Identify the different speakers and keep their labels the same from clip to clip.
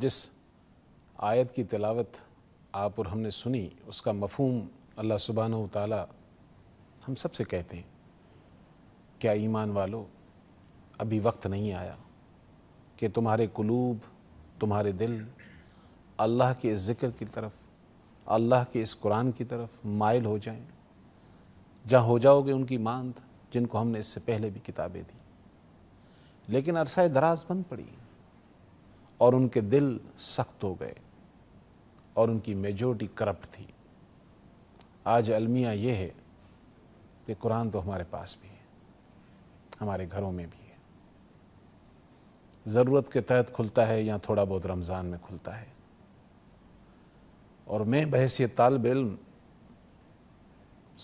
Speaker 1: جس آیت کی تلاوت آپ اور ہم نے سنی اس کا مفہوم اللہ سبحانہ و تعالی ہم سب سے کہتے ہیں، کیا ایمان والو ابھی وقت نہیں آیا کہ تمہارے قلوب، تمہارے دل اللہ کے اس ذکر کی طرف، اللہ کے اس قرآن کی طرف مائل ہو جائیں، جہاں ہو جاؤ گے ان کی ماند جن کو ہم نے اس سے پہلے بھی کتابیں دی، لیکن عرصہ دراز بند پڑی اور ان کے دل سخت ہو گئے اور ان کی میجورٹی کرپٹ تھی۔ آج المیہ یہ ہے کہ قرآن تو ہمارے پاس بھی ہے، ہمارے گھروں میں بھی ہے، ضرورت کے تحت کھلتا ہے یا تھوڑا بہت رمضان میں کھلتا ہے، اور میں بحیثیت طالب علم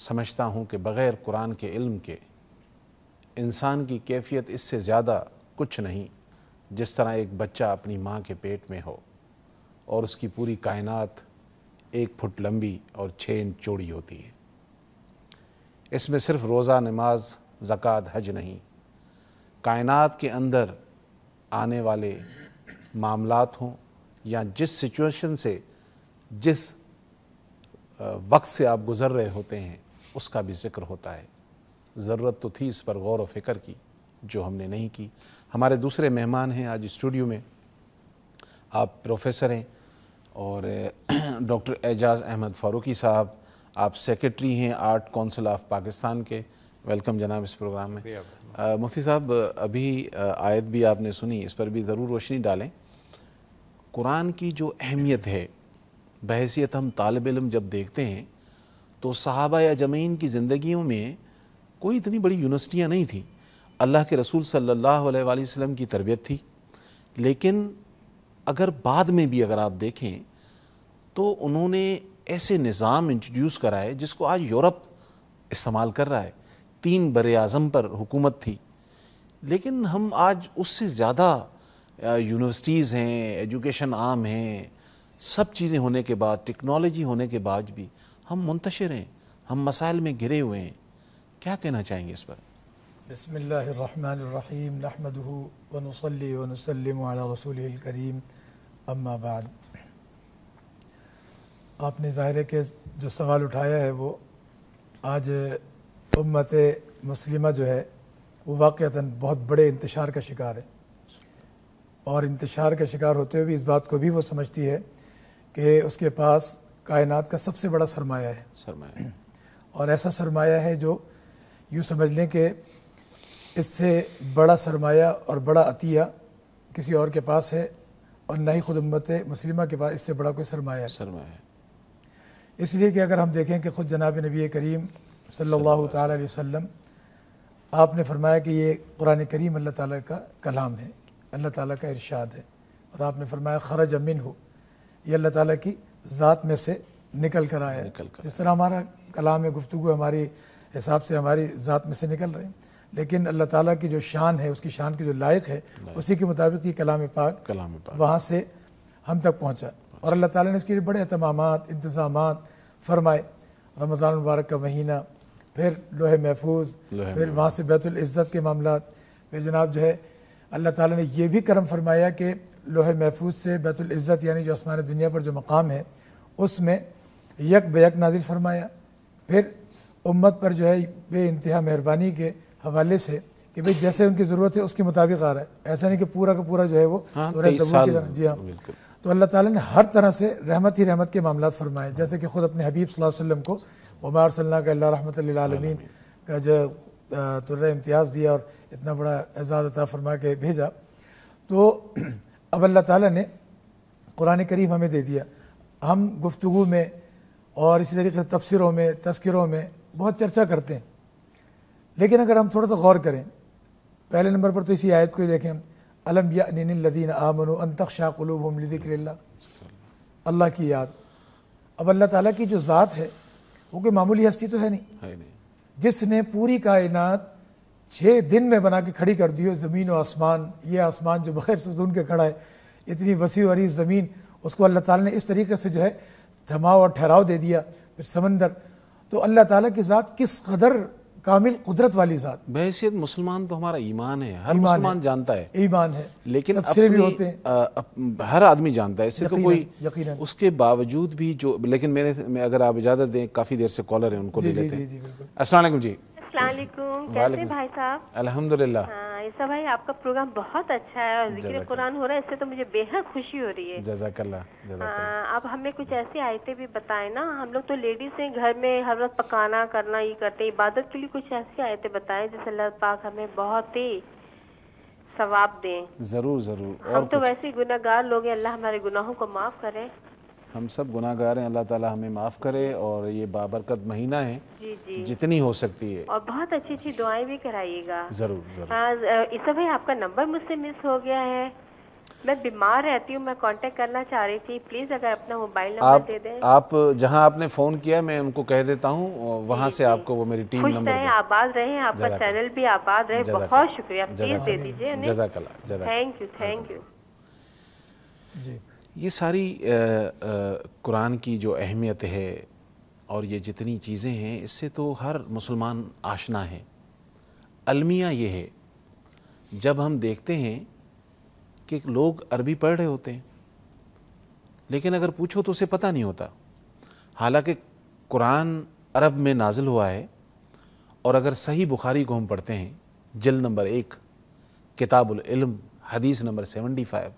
Speaker 1: سمجھتا ہوں کہ بغیر قرآن کے علم کے انسان کی کیفیت اس سے زیادہ کچھ نہیں، جس طرح ایک بچہ اپنی ماں کے پیٹ میں ہو اور اس کی پوری کائنات 1 فٹ لمبی اور 6 انچ چوڑی ہوتی ہے۔ اس میں صرف روزہ، نماز، زکوٰۃ، حج نہیں، کائنات کے اندر آنے والے معاملات ہوں یا جس سچویشن سے، جس وقت سے آپ گزر رہے ہوتے ہیں، اس کا بھی ذکر ہوتا ہے۔ ضرورت تو تھی اس پر غور و فکر کی، جو ہم نے نہیں کی۔ ہمارے دوسرے مہمان ہیں آج اسٹوڈیو میں، آپ پروفیسر ہیں اور ڈاکٹر اعجاز احمد فاروقی صاحب، آپ سیکرٹری ہیں آرٹ کونسل آف پاکستان کے۔ ویلکم جناب اس پروگرام میں۔ مفتی صاحب، ابھی آیت بھی آپ نے سنی، اس پر بھی ضرور روشنی ڈالیں۔ قرآن کی جو اہمیت ہے بحیثیت ہم طالب علم جب دیکھتے ہیں تو صحابہ یا جمعین کی زندگیوں میں کوئی اتنی بڑی یونیورسٹیاں نہیں تھیں، اللہ کے رسول صلی اللہ علیہ وآلہ وسلم کی تربیت تھی، لیکن اگر بعد میں بھی اگر آپ دیکھیں تو انہوں نے ایسے نظام انٹروڈیوس کرائے جس کو آج یورپ استعمال کر رہا ہے۔ 3 براعظم پر حکومت تھی، لیکن ہم آج اس سے زیادہ یونیورسٹیز ہیں، ایجوکیشن عام ہیں، سب چیزیں ہونے کے بعد، ٹیکنالوجی ہونے کے بعد بھی ہم منتشر ہیں، ہم مسائل میں گھرے ہوئے ہیں۔ کیا کہنا چاہیں گے اس پر؟
Speaker 2: بسم اللہ الرحمن الرحیم، نحمدہ ونصلی ونسلم علی رسولہ الکریم، اما بعد۔ آپ نے ظاہر ہے کہ جو سوال اٹھایا ہے وہ آج امت مسلمہ جو ہے وہ واقعتاً بہت بڑے انتشار کا شکار ہے، اور انتشار کا شکار ہوتے ہوئے بھی اس بات کو بھی وہ سمجھتی ہے کہ اس کے پاس کائنات کا سب سے بڑا سرمایہ ہے، اور ایسا سرمایہ ہے جو یوں سمجھ لیں کہ اس سے بڑا سرمایہ اور بڑا عطیہ کسی اور کے پاس ہے، اور نہ ہی خود امت مسلمہ کے پاس اس سے بڑا کوئی سرمایہ ہے۔ اس لیے کہ اگر ہم دیکھیں کہ خود جناب نبی کریم صلی اللہ تعالیٰ علیہ وسلم، آپ نے فرمایا کہ یہ قرآن کریم اللہ تعالیٰ کا کلام ہے، اللہ تعالیٰ کا ارشاد ہے، اور آپ نے فرمایا خرج منہ، یہ اللہ تعالیٰ کی ذات میں سے نکل کر آیا ہے۔ جس طرح ہمارا کلام گفتگو ہماری حساب سے ہماری ذات میں سے نکل رہے ہیں، لیکن اللہ تعالیٰ کی جو شان ہے، اس کی شان کی جو لائق ہے، اسی کے مطابق یہ کلام پاک وہاں سے ہم تک پہنچا، اور اللہ تعالیٰ نے اس کے لیے بڑے اہتمامات، انتظامات فرمائے۔ رمضان المبارک کا مہینہ، پھر لوح محفوظ، پھر وہاں سے بیت العزت کے معاملات، پھر جناب جو ہے اللہ تعالیٰ نے یہ بھی کرم فرمایا کہ لوح محفوظ سے بیت العزت یعنی جو آسمان دنیا پر جو مقام ہے اس میں یک بیک نازل فرمایا۔ پھر امت پر جو ہے بے انتہا مہربانی کے حوالے سے کہ بھئی جیسے ان کی ضرورت ہے اس کے مطابق آ رہا ہے، ایسا نہیں کہ پورا کا پورا جو ہے وہ جی ہاں، تو اللہ تعالیٰ نے ہر طرح سے رحمت ہی رحمت کے معاملات فرمائے، جیسے کہ خود اپنے حبیب صلی اللہ علیہ وسلم کو وما ارسلناک الا رحمۃ للعالمین کا جو طرح امتیاز دیا اور اتنا بڑا اعزاز عطا فرما کے بھیجا۔ تو اب اللہ تعالیٰ نے قرآن کریم ہمیں دے دیا، ہم گفتگو میں اور اسی طریقے سے تفسیروں میں، تذکروں میں بہت چرچا کرتے ہیں، لیکن اگر ہم تھوڑا سا غور کریں، پہلے نمبر پر تو اسی آیت کو ہی دیکھیں، الم یأن للذین آمنوا ان تخشع قلوبہم لذکر اللہ، اللہ کی یاد۔ اب اللہ تعالیٰ کی جو ذات ہے وہ کوئی معمولی ہستی تو ہے نہیں، جس نے پوری کائنات 6 دن میں بنا کے کھڑی کر دی ہو، زمین و آسمان، یہ آسمان جو بغیر ستون کے کھڑا ہے، اتنی وسیع و عریض زمین، اس کو اللہ تعالیٰ نے اس طریقے سے جو ہے تھماؤ اور ٹھہراؤ دے دیا، پھر سمندر۔ تو اللہ تعالیٰ کی ذات کس قدر कामिल कुदरत वाली ज़ात।
Speaker 1: बहैसियत मुसलमान तो हमारा ईमान है, हर मुसलमान जानता है,
Speaker 2: ईमान है,
Speaker 1: लेकिन
Speaker 2: तफसीरें भी होते
Speaker 1: हैं, हर आदमी जानता है, इससे तो कोई
Speaker 2: यकीनन।
Speaker 1: उसके बावजूद भी जो, लेकिन मैं अगर आप इजाज़त दें, काफ़ी देर से कॉलर हैं, उनको ले लेते हैं। अस्सलाम वालेकुम जी।
Speaker 3: अस्सलाम वालेकुम, कैसे भाई साहब?
Speaker 1: अल्हम्दुलिल्लाह।
Speaker 3: ईसा भाई, आपका प्रोग्राम बहुत अच्छा है और जिक्र कुरान हो रहा है, इससे तो मुझे बेहद खुशी हो रही है।
Speaker 1: जज़ाकल्लाह।
Speaker 3: आप हमें कुछ ऐसी आयतें भी बताएं ना, हम लोग तो लेडीज हैं, घर में हर वक्त पकाना करना ये करते हैं, इबादत के लिए कुछ ऐसी आयतें बताएं जिससे अल्लाह पाक हमें बहुत ही सवाब दें।
Speaker 1: ज़रूर ज़रूर।
Speaker 3: हम तो वैसे ही गुनाहगार लोग हैं, अल्लाह हमारे गुनाहों को माफ़ करे।
Speaker 1: हम सब गुनाहगार हैं, अल्लाह ताला हमें माफ़ करे, और ये बाबरकत महीना है,
Speaker 3: जी जी,
Speaker 1: जितनी हो सकती है,
Speaker 3: और बहुत अच्छी अच्छी दुआएं भी कराइएगा।
Speaker 1: ज़रूर ज़रूर।
Speaker 3: ईसा भाई, आपका नंबर मुझसे मिस हो गया है, मैं बीमार रहती हूँ, मैं कांटेक्ट करना चाह रही थी, प्लीज़ अगर अपना मोबाइल नंबर दे दें।
Speaker 1: आप जहाँ आपने फ़ोन किया मैं उनको कह देता हूँ, वहाँ से आपको वो मेरी टीम
Speaker 3: खुश
Speaker 1: नंबर
Speaker 3: रहें, आबाद रहें, आपका चैनल भी आबाद रहे, बहुत शुक्रिया, प्लीज़ दे दीजिए।
Speaker 1: जज़ाकल्लाह।
Speaker 3: थैंक यू
Speaker 2: जी।
Speaker 1: ये सारी कुरान की जो अहमियत है और ये जितनी चीज़ें हैं, इससे तो हर मुसलमान आशना है। अलमिया ये है, जब हम देखते हैं कि लोग अरबी पढ़ रहे होते हैं, लेकिन अगर पूछो तो उसे पता नहीं होता, हालांकि कुरान अरब में नाजिल हुआ है। और अगर सही बुखारी को हम पढ़ते हैं, जिल्द नंबर 1, किताबुल इल्म, हदीस नंबर 75,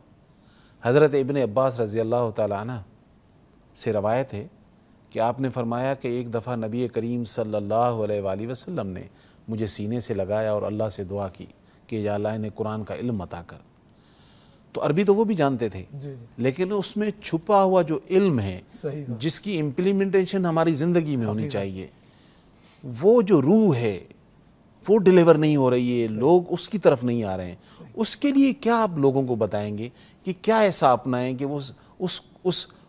Speaker 1: हज़रत इब्न अब्बास रज़ी अल्लाह ताला अन्हु से रवायत है कि आपने फरमाया कि एक दफ़ा नबी करीम सल्लल्लाहु अलैहि वसल्लम ने मुझे सीने से लगाया और अल्लाह से दुआ की कि या अल्लाह ने कुरान का इल्म अता कर। तो अरबी तो वो भी जानते थे, लेकिन उसमें छुपा हुआ जो इल्म है, जिसकी इम्प्लीमेंटेशन हमारी ज़िंदगी में होनी चाहिए, वो जो रूह है वो डिलीवर नहीं हो रही है, लोग उसकी तरफ नहीं आ रहे हैं। उसके लिए क्या आप लोगों को बताएंगे कि क्या ऐसा अपनाएं कि वो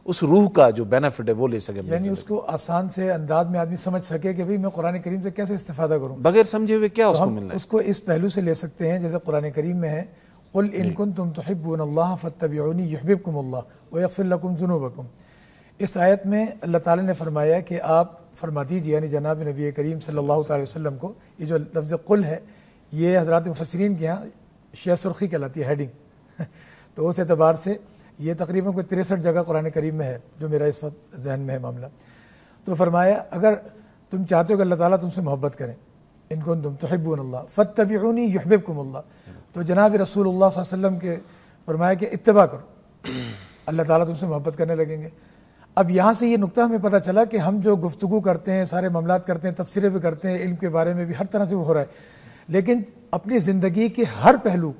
Speaker 1: उस रूह का जो बेनिफिट है वो ले सके,
Speaker 2: यानी उसको आसान से अंदाज में आदमी समझ सके कि भाई मैं कुरान करीम से कैसे इस्तेफादा करूं,
Speaker 1: बगैर समझे हुए क्या
Speaker 2: तो
Speaker 1: उसको
Speaker 2: हम
Speaker 1: मिलना है।
Speaker 2: उसको इस पहलू से ले सकते हैं, जैसे कुरान करीम में है, कुल इन कुंतुम तुहिब्बूनल्लाह फत्तबिऊनी युहब्बिबकुमुल्लाह व यग़फिर लकुम ज़ुनूबकुम। इस आयत में अल्लाह ताला ने फरमाया कि आप फरमा दीजिए, यानी जनाब नबी करीम सल्लल्लाहु अलैहि वसल्लम को, ये जो लफ्ज़ कुल है ये हज़रात मुफस्सिरीन के यहाँ शेह सुर्खी कहलाती है, हेडिंग तो उस एतबार से ये तकरीबन कोई 63 जगह कुरान करीम में है, जो मेरा इस वक्त जहन में है मामला। तो फरमाया अगर तुम चाहते हो कि अल्लाह ताला तुमसे मोहब्बत करें, इन कुंतुम तुहिब्बूनल्लाह फत्तबिऊनी युहब्बिबकुमुल्लाह, तो जनाब रसूलुल्लाह सल्लल्लाहु अलैहि वसल्लम के फरमाया कि इत्तिबा करो, अल्लाह ताला तुमसे मोहब्बत करने लगेंगे। अब यहाँ से ये नुक्ता हमें पता चला कि हम जो गुफ्तगू करते हैं, सारे मामलात करते हैं, तफसीरें भी करते हैं, इल्म के बारे में भी हर तरह से वो हो रहा है, लेकिन अपनी ज़िंदगी के हर पहलू,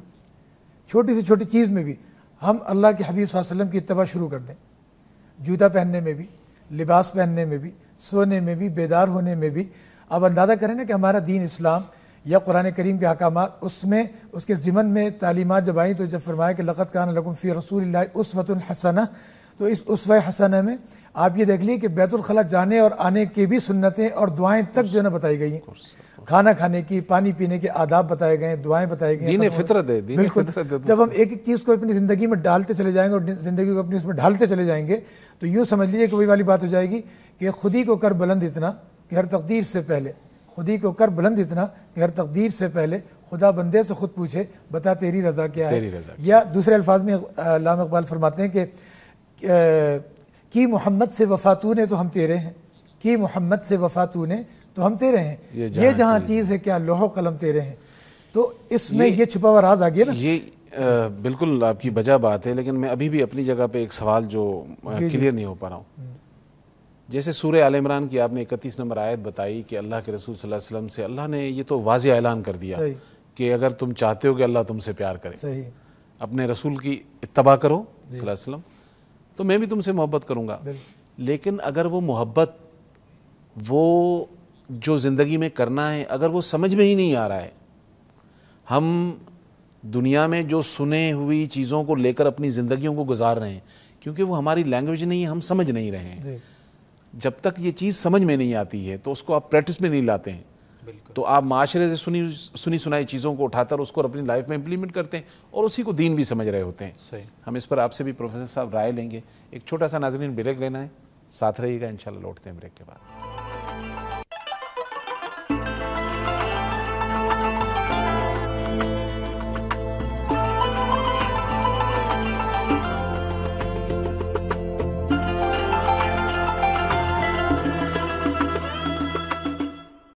Speaker 2: छोटी से छोटी चीज़ में भी हम अल्लाह के हबीब सल्लल्लाहु अलैहि वसल्लम की इत्तिबा शुरू कर दें, जूता पहनने में भी, लिबास पहनने में भी, सोने में भी, बेदार होने में भी। अब अंदाज़ा करें ना कि हमारा दीन इस्लाम या कुरान करीम के अहकामात, उसमें उसके ज़िमन में तालीमात जब आई, तो जब फरमाया कि लक़द कान लकुम फ़ी रसूलिल्लाहि उस्वतुन हसना, तो इस उस्वा हसना में आप ये देख लीजिए कि बैतुल खला जाने और आने की भी सुन्नतें और दुआएं तक जो है ना बताई गई हैं, खाना खाने की, पानी पीने के आदाब बताए गए, दुआएं बताई गई।
Speaker 1: दीन फितरत है,
Speaker 2: बिल्कुल। जब हम एक एक चीज़ को अपनी ज़िंदगी में डालते चले जाएंगे और ज़िंदगी को अपनी उसमें ढालते चले जाएंगे, तो यूँ समझ लीजिए कि वही वाली बात हो जाएगी कि खुद ही को कर बुलंद इतना कि हर तकदीर से पहले, खुद ही को कर बुलंद इतना कि हर तकदीर से पहले खुदा बंदे से खुद पूछे बता तेरी रज़ा क्या है। या दूसरे अल्फाज में अल्लामा इकबाल फरमाते हैं कि मोहम्मद से वफ़ा तूने तो हम तेरे हैं, कि मोहम्मद से वफ़ा तूने तो हम तेरे हैं, ये जहाँ चीज़ है क्या लोहो कलम तेरे हैं। तो इसमें ये छुपा हुआ राज आ गया ना। ये
Speaker 1: बिल्कुल आपकी बजा बात है, लेकिन मैं अभी भी अपनी जगह पे एक सवाल जो क्लियर नहीं हो पा रहा हूँ। जैसे सूरह आल इमरान की आपने 31 नंबर आयत बताई कि अल्लाह के रसूल सल्लल्लाहु अलैहि वसल्लम से अल्लाह ने ये तो वाज़ेह ऐलान कर दिया कि अगर तुम चाहते हो कि अल्लाह तुमसे प्यार करे, अपने रसूल की इत्तबा करो सल्लल्लाहु अलैहि वसल्लम, तो मैं भी तुमसे मोहब्बत करूँगा। लेकिन अगर वो मोहब्बत, वो जो ज़िंदगी में करना है, अगर वो समझ में ही नहीं आ रहा है, हम दुनिया में जो सुने हुई चीज़ों को लेकर अपनी ज़िंदगियों को गुजार रहे हैं, क्योंकि वो हमारी लैंग्वेज नहीं है, हम समझ नहीं रहे हैं। जब तक ये चीज़ समझ में नहीं आती है तो उसको आप प्रैक्टिस में नहीं लाते हैं, तो आप माशरे से सुनी सुनाई चीज़ों को उठाकर उसको अपनी लाइफ में इम्प्लीमेंट करते हैं और उसी को दीन भी समझ रहे होते हैं। हम इस पर आपसे भी प्रोफेसर साहब राय लेंगे। एक छोटा सा नाज़रीन ब्रेक लेना है, साथ रहिएगा, इंशाल्लाह लौटते हैं ब्रेक के बाद।